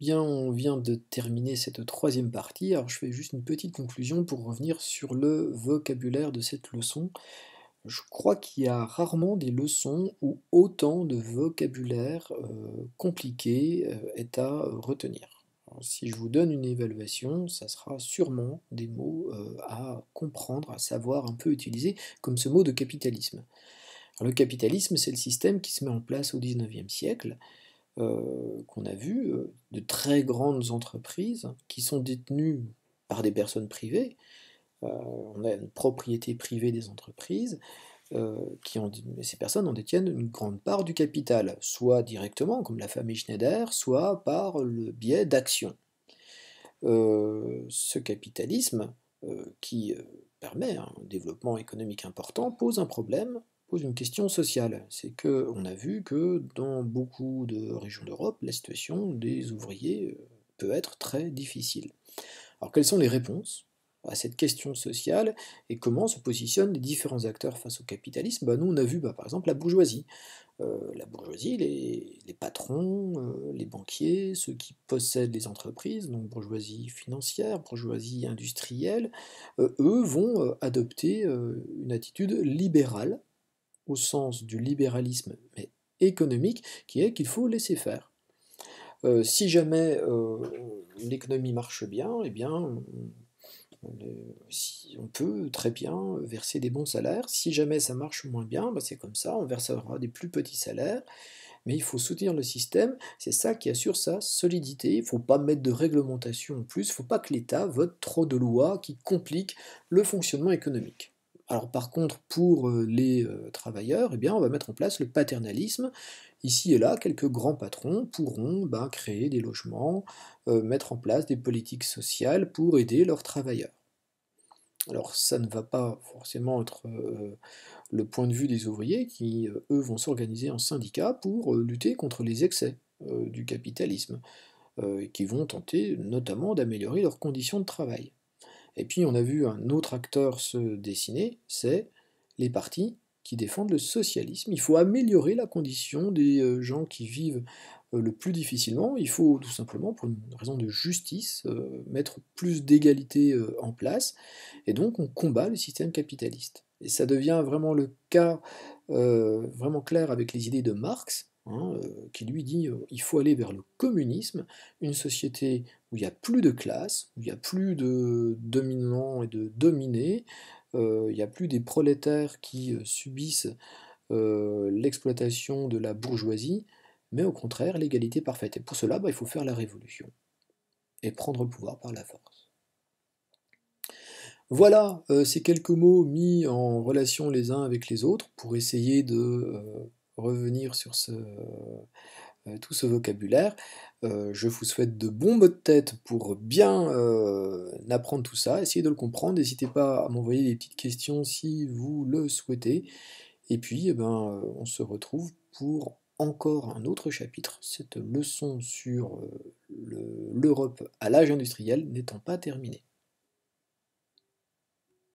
Bien, on vient de terminer cette troisième partie, alors je fais juste une petite conclusion pour revenir sur le vocabulaire de cette leçon. Je crois qu'il y a rarement des leçons où autant de vocabulaire compliqué est à retenir. Alors, si je vous donne une évaluation, ça sera sûrement des mots à comprendre, à savoir un peu utiliser, comme ce mot de capitalisme. Alors, le capitalisme, c'est le système qui se met en place au XIXe siècle qu'on a vu, de très grandes entreprises qui sont détenues par des personnes privées. On a une propriété privée des entreprises, ces personnes en détiennent une grande part du capital, soit directement, comme la famille Schneider, soit par le biais d'actions. Ce capitalisme, qui permet un développement économique important, pose un problème, pose une question sociale. C'est qu'on a vu que dans beaucoup de régions d'Europe, la situation des ouvriers peut être très difficile. Alors quelles sont les réponses à cette question sociale et comment se positionnent les différents acteurs face au capitalisme? Nous on a vu par exemple la bourgeoisie, les patrons, les banquiers, ceux qui possèdent les entreprises, donc bourgeoisie financière, bourgeoisie industrielle, eux vont adopter une attitude libérale, au sens du libéralisme, mais économique, qui est qu'il faut laisser faire. Si jamais l'économie marche bien, eh bien, on peut très bien verser des bons salaires. Si jamais ça marche moins bien, c'est comme ça, on versera des plus petits salaires, mais il faut soutenir le système, c'est ça qui assure sa solidité. Il ne faut pas mettre de réglementation en plus, il ne faut pas que l'État vote trop de lois qui compliquent le fonctionnement économique. Alors par contre, pour les travailleurs, eh bien, on va mettre en place le paternalisme. Ici et là, quelques grands patrons pourront créer des logements, mettre en place des politiques sociales pour aider leurs travailleurs. Alors ça ne va pas forcément être le point de vue des ouvriers qui, eux, vont s'organiser en syndicats pour lutter contre les excès du capitalisme, et qui vont tenter notamment d'améliorer leurs conditions de travail. Et puis on a vu un autre acteur se dessiner, c'est les partis qui défendent le socialisme. Il faut améliorer la condition des gens qui vivent le plus difficilement. Il faut tout simplement, pour une raison de justice, mettre plus d'égalité en place. Et donc on combat le système capitaliste. Et ça devient vraiment le cas vraiment clair avec les idées de Marx, hein, qui lui dit il faut aller vers le communisme, une société où il n'y a plus de classe, où il n'y a plus de dominants et de dominés, il n'y a plus des prolétaires qui subissent l'exploitation de la bourgeoisie, mais au contraire l'égalité parfaite. Et pour cela, il faut faire la révolution et prendre le pouvoir par la force. Voilà, ces quelques mots mis en relation les uns avec les autres pour essayer de revenir sur tout ce vocabulaire. Je vous souhaite de bons mots de tête pour bien apprendre tout ça, essayez de le comprendre, n'hésitez pas à m'envoyer des petites questions si vous le souhaitez, et puis on se retrouve pour encore un autre chapitre, cette leçon sur l'Europe à l'âge industriel n'étant pas terminée.